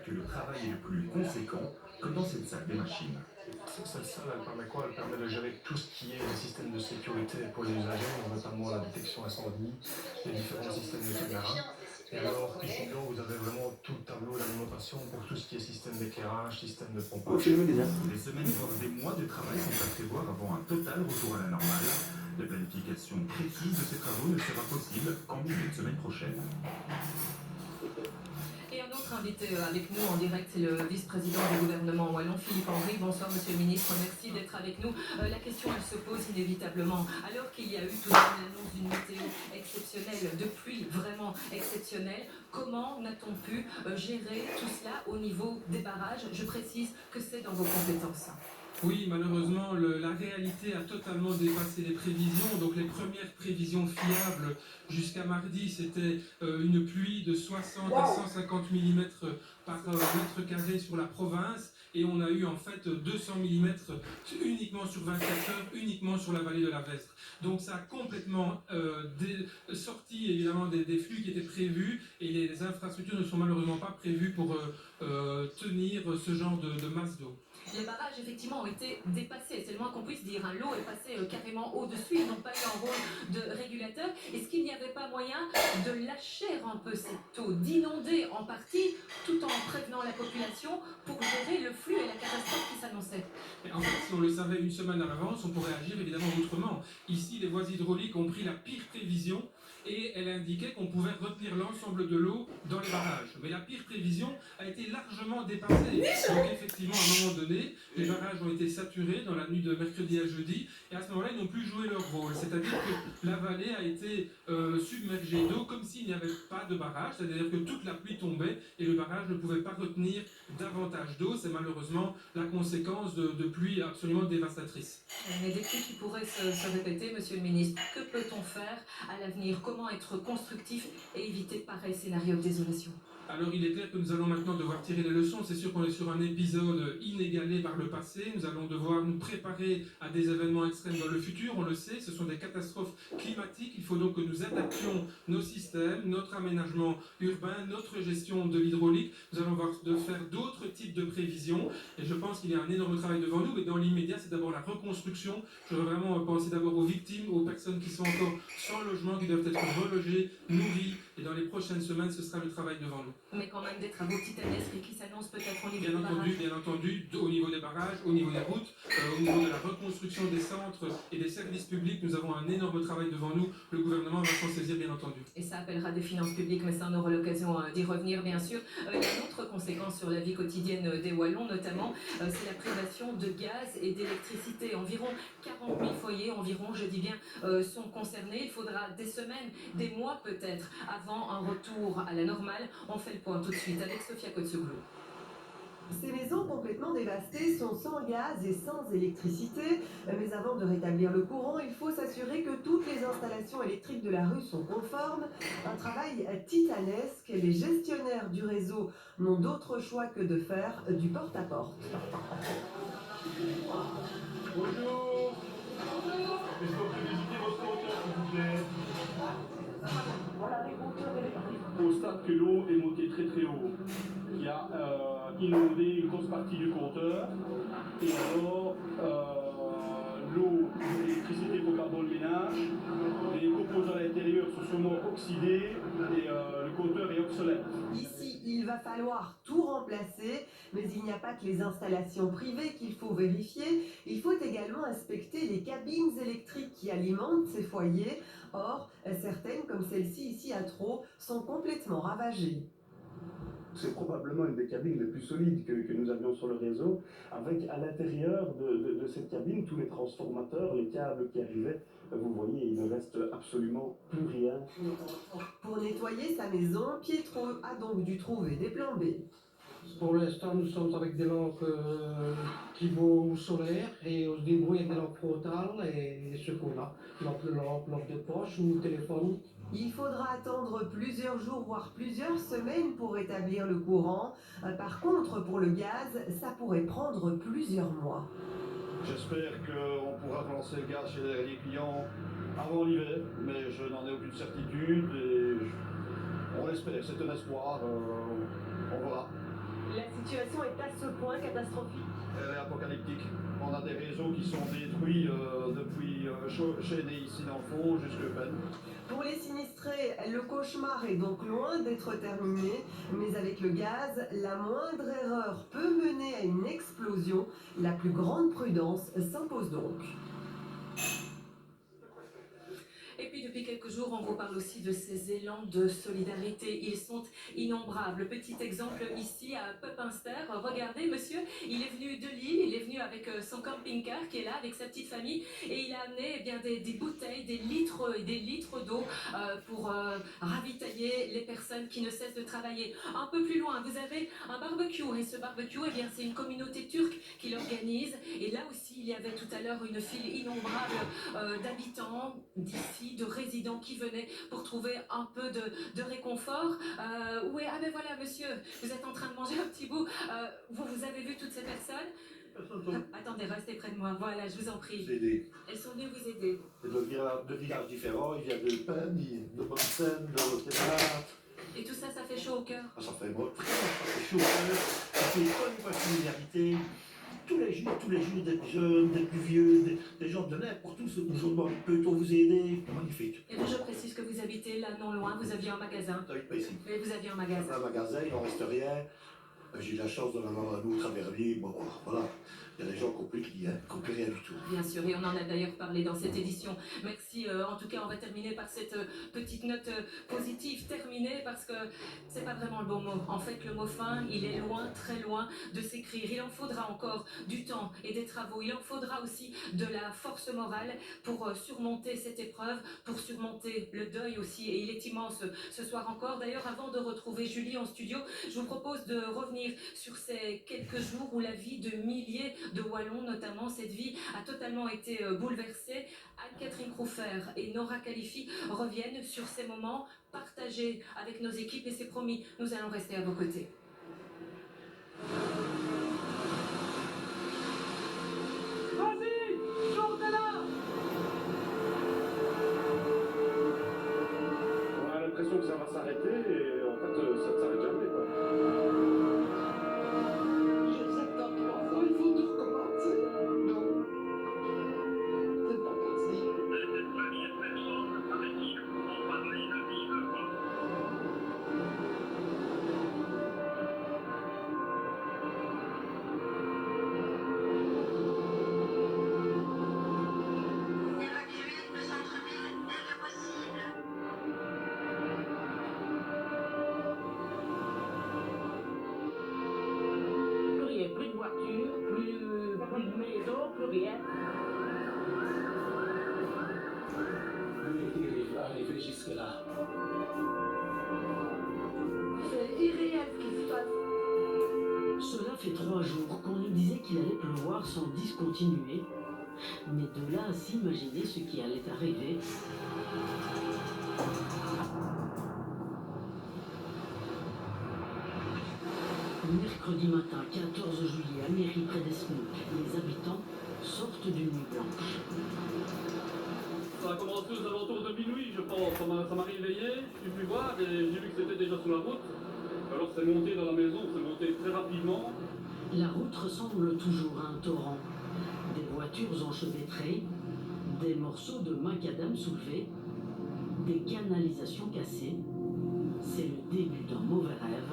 que le travail est le plus conséquent, comme dans cette salle des machines. Cette salle, elle permet quoi? Elle permet de gérer tout ce qui est le système de sécurité pour les usagers, notamment la détection incendie, les différents systèmes de caméras. Et alors, ici, là, vous avez vraiment tout le tableau d'alimentation pour tout ce qui est système d'éclairage, système de pompage. Des semaines, voire des mois de travail sont à prévoir avant un total retour à la normale. La planification précise de ces travaux ne sera possible qu'en milieu de semaine prochaine. Et un autre invité avec nous en direct, c'est le vice-président du gouvernement wallon, Philippe Henry. Bonsoir Monsieur le Ministre, merci d'être avec nous. La question, elle se pose inévitablement. Alors qu'il y a eu tout de même l'annonce d'une météo exceptionnelle, de pluie vraiment exceptionnelle, comment n'a-t-on pu gérer tout cela au niveau des barrages? Je précise que c'est dans vos compétences. Oui, malheureusement, la réalité a totalement dépassé les prévisions. Donc les premières prévisions fiables jusqu'à mardi, c'était une pluie de 60 à 150 mm par mètre carré sur la province. Et on a eu en fait 200 mm uniquement sur 24 heures, uniquement sur la vallée de la Vestre. Donc ça a complètement sorti évidemment des flux qui étaient prévus et les infrastructures ne sont malheureusement pas prévues pour tenir ce genre de masse d'eau. Les barrages, effectivement, ont été dépassés. C'est le moins qu'on puisse dire. L'eau est passée carrément au-dessus. Ils n'ont pas eu un rôle de régulateur. Est-ce qu'il n'y avait pas moyen de lâcher un peu cette eau, d'inonder en partie, tout en prévenant la population pour gérer le flux et la catastrophe qui s'annonçait? En fait, si on le savait une semaine à l'avance, on pourrait agir évidemment autrement. Ici, les voies hydrauliques ont pris la pire prévision et elle indiquait qu'on pouvait retenir l'ensemble de l'eau dans les barrages. Mais la pire prévision a été largement dépassée. Donc effectivement, à un moment donné, les barrages ont été saturés dans la nuit de mercredi à jeudi et à ce moment-là, ils n'ont plus joué leur rôle. C'est-à-dire que la vallée a été submergée d'eau comme s'il n'y avait pas de barrage, c'est-à-dire que toute la pluie tombait et le barrage ne pouvait pas retenir davantage d'eau. C'est malheureusement la conséquence de pluies absolument dévastatrices. Mais des pluies qui pourraient se répéter, Monsieur le Ministre, que peut-on faire à l'avenir? Comment être constructif et éviter pareil scénario de désolation? Alors il est clair que nous allons maintenant devoir tirer les leçons. C'est sûr qu'on est sur un épisode inégalé par le passé. Nous allons devoir nous préparer à des événements extrêmes dans le futur. On le sait, ce sont des catastrophes climatiques. Il faut donc que nous adaptions nos systèmes, notre aménagement urbain, notre gestion de l'hydraulique. Nous allons devoir faire d'autres types de prévisions. Et je pense qu'il y a un énorme travail devant nous. Mais dans l'immédiat, c'est d'abord la reconstruction. Je veux vraiment penser d'abord aux victimes, aux personnes qui sont encore sans logement, qui doivent être relogées, nourries. Et dans les prochaines semaines, ce sera le travail devant nous. Mais quand même des travaux titanesques et qui s'annoncent peut-être au niveau des barrages. Bien entendu, au niveau des barrages, au niveau des routes, au niveau de la reconstruction des centres et des services publics, nous avons un énorme travail devant nous. Le gouvernement va s'en saisir, bien entendu. Et ça appellera des finances publiques, mais ça, on aura l'occasion d'y revenir, bien sûr. Il y a une autre conséquence sur la vie quotidienne des Wallons, notamment, c'est la privation de gaz et d'électricité. Environ 40 000 foyers, environ, je dis bien, sont concernés. Il faudra des semaines, des mois peut-être, avant un retour à la normale. On fait le point tout de suite avec Sophia Kotsoglou. Ces maisons complètement dévastées sont sans gaz et sans électricité. Mais avant de rétablir le courant, il faut s'assurer que toutes les installations électriques de la rue sont conformes. Un travail titanesque. Les gestionnaires du réseau n'ont d'autre choix que de faire du porte-à-porte. Bonjour. Est-ce qu'on peut visiter votre compteur, s'il vous plaît? Voilà les compteurs électriques. Au stade que l'eau est montée très très haut, qui a inondé une grosse partie du compteur. Et alors, l'eau, l'électricité pour faire dans le ménage, les composants à l'intérieur sont sûrement oxydés et le compteur est obsolète. Ici, il va falloir tout remplacer, mais il n'y a pas que les installations privées qu'il faut vérifier. Il faut également inspecter les cabines électriques qui alimentent ces foyers. Or, certaines, comme celle-ci ici à Traux, sont complètement ravagées. C'est probablement une des cabines les plus solides que nous avions sur le réseau, avec à l'intérieur de cette cabine tous les transformateurs, les câbles qui arrivaient. Vous voyez, il ne reste absolument plus rien. Pour nettoyer sa maison, Pietro a donc dû trouver des plans B. Pour l'instant, nous sommes avec des lampes qui vont solaires et on se débrouille avec des lampes frontales et ce qu'on a. Lampe de poche ou téléphone. Il faudra attendre plusieurs jours, voire plusieurs semaines pour rétablir le courant. Par contre, pour le gaz, ça pourrait prendre plusieurs mois. J'espère qu'on pourra relancer le gaz chez les clients avant l'hiver, mais je n'en ai aucune certitude et on l'espère, c'est un espoir, on verra. La situation est à ce point catastrophique. Elle est apocalyptique. On a des réseaux qui sont détruits depuis Chénet ici dans le fond jusque Penn. Pour les sinistrés, le cauchemar est donc loin d'être terminé, mais avec le gaz, la moindre erreur peut mener à une explosion. La plus grande prudence s'impose donc. Et puis depuis quelques jours, on vous parle aussi de ces élans de solidarité. Ils sont innombrables. Petit exemple ici à Pepinster. Regardez, monsieur, il est venu de Lille, il est venu avec son camping-car qui est là, avec sa petite famille, et il a amené bien des bouteilles, des litres et des litres d'eau pour ravitailler les personnes qui ne cessent de travailler. Un peu plus loin, vous avez un barbecue, et ce barbecue, eh bien, c'est une communauté turque qui l'organise. Et là aussi, il y avait tout à l'heure une file innombrable d'habitants d'ici, de résidents qui venaient pour trouver un peu de réconfort. Oui, ah ben voilà, monsieur, vous êtes en train de manger un petit bout. Vous avez vu toutes ces personnes? Attendez, restez près de moi. Voilà, je vous en prie. Elles sont venues vous aider. De villages différents, il vient de Penn, de Bonsen, de Rotterdam. Et tout ça, ça fait chaud au cœur. Ça fait chaud au cœur, ça fait une solidarité. Tous les jours, des jeunes, des plus vieux, des gens de n'importe où, aujourd'hui, peut-on vous aider? Magnifique. Et je précise que vous habitez là, non loin, vous aviez un magasin. J'habite pas ici. Mais vous aviez un magasin. Un magasin, il n'en reste rien. J'ai eu la chance d'en avoir un autre à Verviers. Bon, voilà. Il y a des gens qui n'ont plus rien du tout. Bien sûr, et on en a d'ailleurs parlé dans cette édition. Merci. En tout cas, on va terminer par cette petite note positive. Terminée parce que c'est pas vraiment le bon mot. En fait, le mot fin, il est loin, très loin de s'écrire. Il en faudra encore du temps et des travaux. Il en faudra aussi de la force morale pour surmonter cette épreuve, pour surmonter le deuil aussi. Et il est immense ce soir encore. D'ailleurs, avant de retrouver Julie en studio, je vous propose de revenir sur ces quelques jours où la vie de milliers de Wallons, notamment, cette vie a totalement été bouleversée. Anne-Catherine Croufer et Nora Khalifi reviennent sur ces moments partagés avec nos équipes et c'est promis, nous allons rester à vos côtés. Vas-y, sors de là! On a l'impression que ça va s'arrêter et en fait ça ne s'arrête jamais, quoi. Plus de voiture, plus de maison, plus rien. Arriver jusque-là. C'est irréel ce qui se passe. Cela fait 3 jours qu'on nous disait qu'il allait pleuvoir sans discontinuer. Mais de là à s'imaginer ce qui allait arriver. Mercredi matin, 14 juillet, à Méry, près d'Esmeaux, les habitants sortent d'une nuit blanche. Ça a commencé aux alentours de minuit, je pense. Ça m'a réveillé, je suis venu voir et j'ai vu que c'était déjà sur la route. Alors c'est monté dans la maison, c'est monté très rapidement. La route ressemble toujours à un torrent. Des voitures enchevêtrées, des morceaux de macadam soulevés, des canalisations cassées. C'est le début d'un mauvais rêve,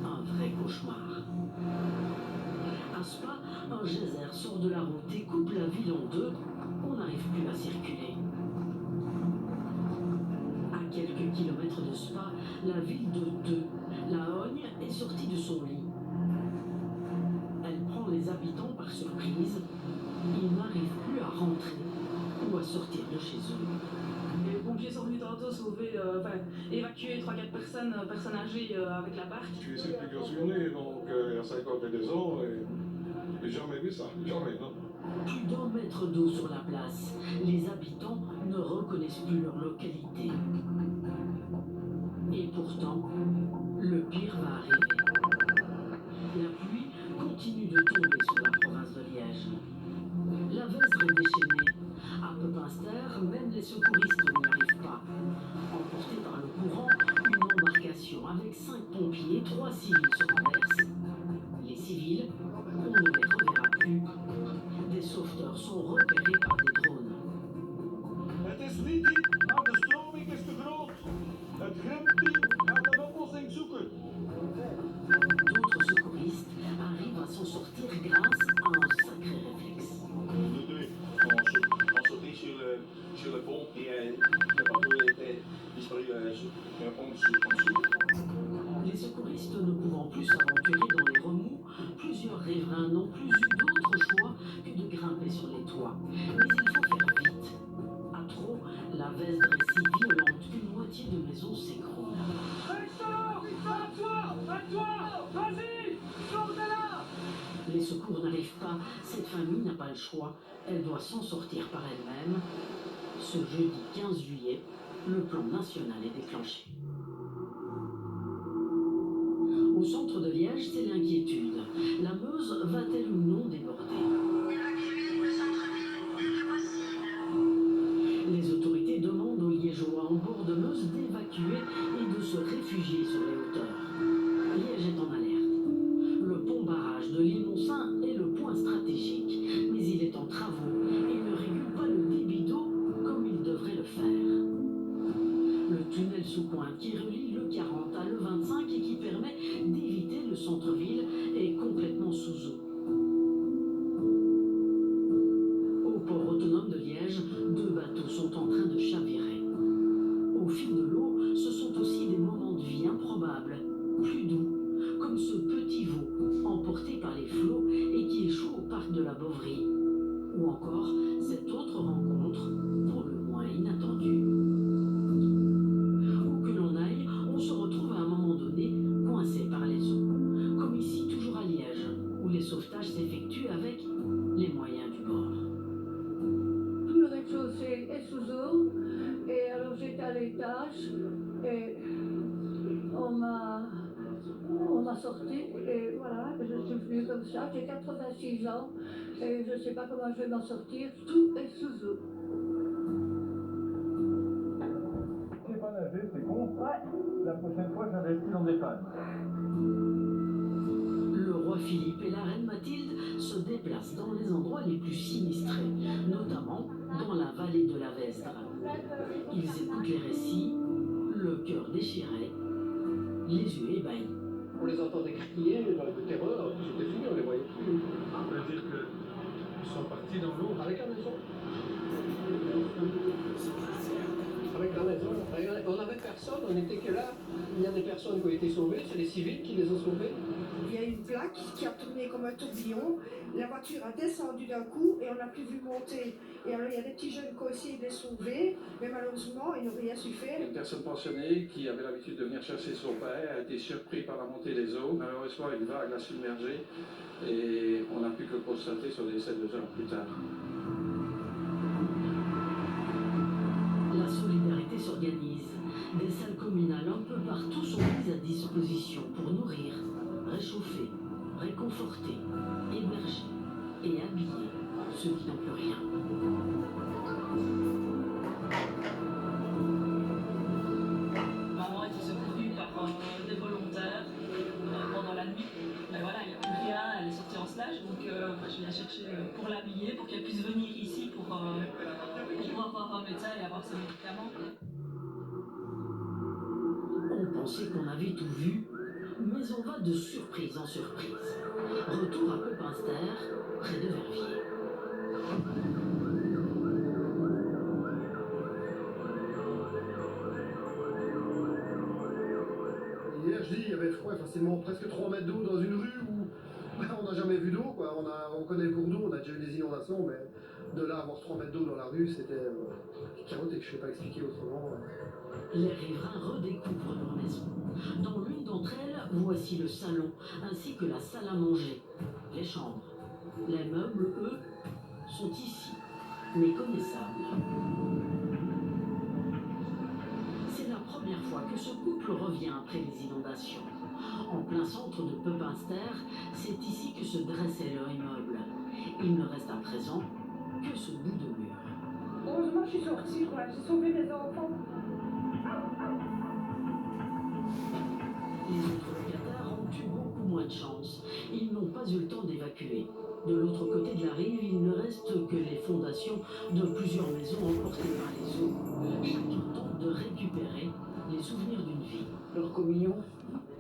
un vrai cauchemar. À Spa, un geyser sort de la route et coupe la ville en deux. On n'arrive plus à circuler. À quelques kilomètres de Spa, la ville de Deux, la Hogne, est sortie de son lit. Elle prend les habitants par surprise. Ils n'arrivent plus à rentrer ou à sortir de chez eux. Les pompiers sont venus tantôt sauver, évacuer 3-4 personnes âgées avec la barque. Je suis ici depuis que je suis né, donc il y a 52 ans, et j'ai jamais vu ça, jamais, non. Plus d'1 mètre d'eau sur la place. Les habitants ne reconnaissent plus leur localité. Et pourtant, le pire va arriver. La pluie continue de tomber sur la province de Liège. La Vesdre est déchaînée. À Pepinster, même les secouristes n'y arrivent pas. Emportés par le courant, une embarcation avec 5 pompiers et 3 civils se renverse. Les secours n'arrivent pas, cette famille n'a pas le choix, elle doit s'en sortir par elle-même. Ce jeudi 15 juillet, le plan national est déclenché. Au centre de Liège, c'est l'inquiétude. La Meuse va-t-elle ou non déborder? Les autorités demandent aux Liégeois en bord de Meuse d'évacuer et de se réfugier sur les hauteurs. Liège est en alerte. Le pont-barrage de l'Île-Moncin est le point stratégique, mais il est en travaux et ne régule pas le débit d'eau comme il devrait le faire. Le tunnel sous Pointe qui relie le 40 à le 25 et qui permet d'éviter le centre-ville est complètement sous eau. Au port autonome de Liège, 2 bateaux sont en train de chavirer. Au fil de l'eau, ce sont aussi des moments de vie improbables, plus doux, comme ce petit veau emporté par les flots et qui échoue au parc de la Bovry. Ou encore cette autre rencontre, pour le moins inattendue. Où que l'on aille, on se retrouve à un moment donné coincé par les eaux. Comme ici, toujours à Liège, où les sauvetages s'effectuent avec les moyens du bord. Tout le rez-de-chaussée est sous eau. Et alors j'étais à l'étage et on m'a sorti et voilà, je suis venue comme ça. J'ai 86 ans et je ne sais pas comment je vais m'en sortir. Tout est sous eau. Je sais pas nager, c'est con. Ouais. La prochaine fois, j'investis dans des pannes. Le roi Philippe et la reine Mathilde se déplacent dans les endroits les plus sinistrés, notamment dans la vallée de la Vesdre. Ils écoutent les récits, le cœur déchiré, les yeux ébahis. On les entendait crier de terreur, c'était fini, on les voyait plus. On peut dire qu'ils sont partis dans l'eau. Avec la maison. Avec la maison. On n'avait personne, on n'était que là. Il y a des personnes qui ont été sauvées, c'est les civils qui les ont sauvés. Il y a une plaque qui a tourné comme un tourbillon. La voiture a descendu d'un coup et on n'a plus vu monter. Et alors il y a des petits jeunes qui ont essayé de les sauver, mais malheureusement ils n'ont rien su faire. Une personne pensionnée qui avait l'habitude de venir chercher son père a été surpris par la montée des eaux. Malheureusement, une vague l'a submergé et on n'a pu que constater son décès 2 heures plus tard. La solidarité s'organise. Des salles communales un peu partout sont mises à disposition pour nourrir, réchauffer, réconforter, héberger et habiller ceux qui n'ont plus rien. Maman a été secourue par des volontaires pendant la nuit. Mais voilà, il n'y a plus rien, elle est sortie en stage, donc je viens chercher pour l'habiller, pour qu'elle puisse venir ici pour pouvoir voir un médecin et avoir ses médicaments. On pensait qu'on avait tout vu, mais on va de surprise en surprise. Retour à Pepinster, près de Verviers. Hier, je dis, il y avait facilement presque 3 mètres d'eau dans une rue où on n'a jamais vu d'eau, quoi. On connaît le cours d'eau, on a déjà eu des inondations, mais de là à avoir 3 mètres d'eau dans la rue, c'était chaotique, je ne sais pas expliquer autrement. Les riverains redécouvrent leur maison. Dans l'une d'entre elles, voici le salon, ainsi que la salle à manger, les chambres. Les meubles, eux, sont ici, méconnaissables. C'est la première fois que ce couple revient après les inondations. En plein centre de Pepinster, c'est ici que se dressait leur immeuble. Il ne reste à présent que ce bout de mur. Heureusement, je suis sortie, quoi. J'ai sauvé mes enfants. Les autres locataires ont eu beaucoup moins de chance. Ils n'ont pas eu le temps d'évacuer. De l'autre côté de la rive, il ne reste que les fondations de plusieurs maisons emportées par les eaux. Chacun tente de récupérer les souvenirs d'une vie. Leur communion.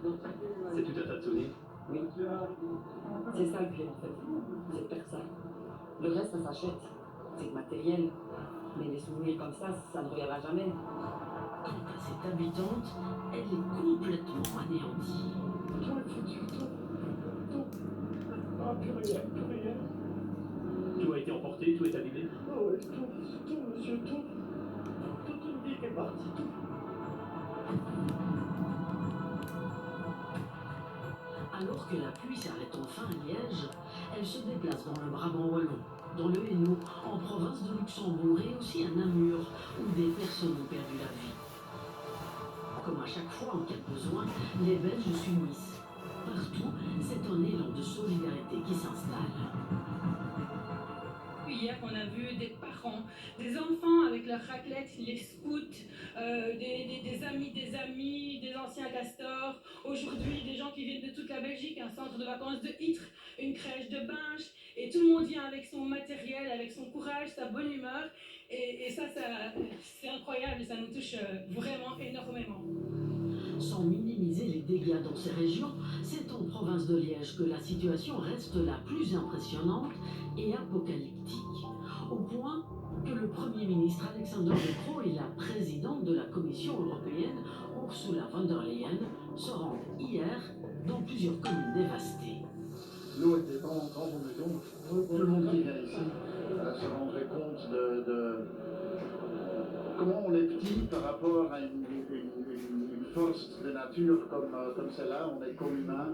C'est tout à tâtonner. Oui. C'est ça le pire en fait. C'est de faire ça. Le reste, ça s'achète. C'est matériel. Mais les souvenirs comme ça ne reviendra jamais. Quant à cette habitante, elle est complètement anéantie. Tout est foutu, tout. Ah, plus rien. Tout a été emporté, tout est abîmé. Oh ouais, tout, monsieur, tout. Toute une vie qui est partie, tout. À Alors que la pluie s'arrête enfin à Liège, elle se déplace dans le Brabant wallon, dans le Hainaut, en province de Luxembourg et aussi à Namur, où des personnes ont perdu la vie. Comme à chaque fois, en cas de besoin, les Belges s'unissent. Partout, c'est un élan de solidarité qui s'installe. Hier, on a vu des parents, des enfants avec leur raclette, les scouts, des amis, des anciens castors. Aujourd'hui, des gens qui viennent de toute la Belgique, un centre de vacances de Ytre, une crèche de Binche. Et tout le monde vient avec son matériel, avec son courage, sa bonne humeur. Et ça c'est incroyable, ça nous touche vraiment énormément. Sans minimiser les dégâts dans ces régions, c'est en province de Liège que la situation reste la plus impressionnante et apocalyptique, au point que le Premier ministre Alexander De Croo et la présidente de la Commission européenne, Ursula von der Leyen, se rendent hier dans plusieurs communes dévastées. L'eau était en grande mesure, tout le monde qui vient ici se rendrait compte de comment on est petit par rapport à une force de nature comme celle-là. On est comme humain,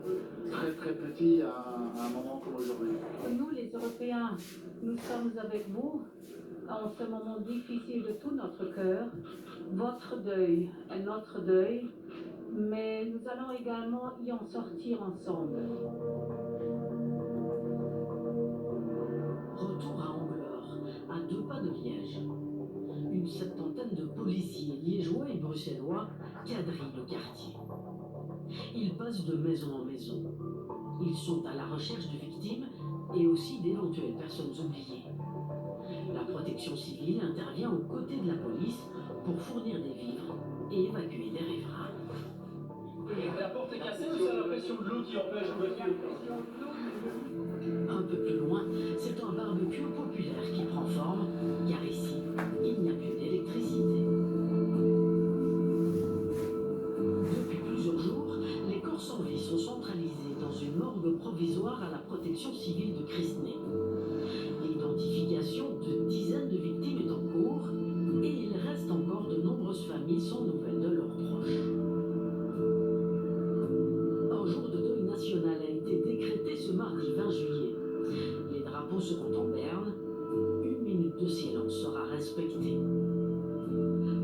très très petit à un moment comme aujourd'hui. Nous, les Européens, nous sommes avec vous en ce moment difficile de tout notre cœur. Votre deuil est notre deuil, mais nous allons également y en sortir ensemble. Retour à Angleur, à 2 pas de Liège. Une 70aine de policiers liégeois et bruxellois quadrillent le quartier. Ils passent de maison en maison. Ils sont à la recherche de victimes et aussi d'éventuelles personnes oubliées. La protection civile intervient aux côtés de la police pour fournir des vivres et évacuer des riverains. La porte est cassée ou c'est la pression de l'eau qui empêche l'ouverture? Un peu plus loin, c'est un barbecue populaire qui prend forme, car ici, il n'y a plus d'électricité. Depuis plusieurs jours, les corps sans vie sont centralisés dans une morgue provisoire à la protection civile de Christney. L'identification de dizaines de victimes est en cours et il reste encore de nombreuses familles sans nouvelles de leurs proches. Un jour de deuil national a été décrété ce mardi 20 juillet. Les drapeaux seront en berne. 1 minute de silence sera respectée.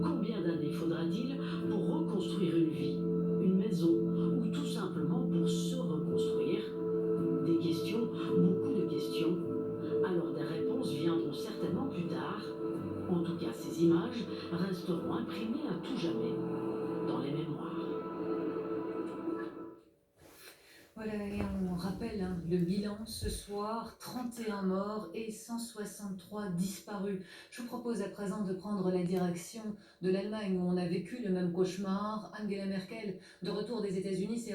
Combien d'années faudra-t-il pour reconstruire une vie, une maison, ou tout simplement pour se reconstruire? Des questions, beaucoup de questions. Alors des réponses viendront certainement plus tard. En tout cas, ces images resteront imprimées à tout jamais dans les mémoires. Voilà, et on rappelle le bilan ce soir, 31 morts et 163 disparus. Je vous propose à présent de prendre la direction de l'Allemagne où on a vécu le même cauchemar. Angela Merkel, de retour des États-Unis, s'est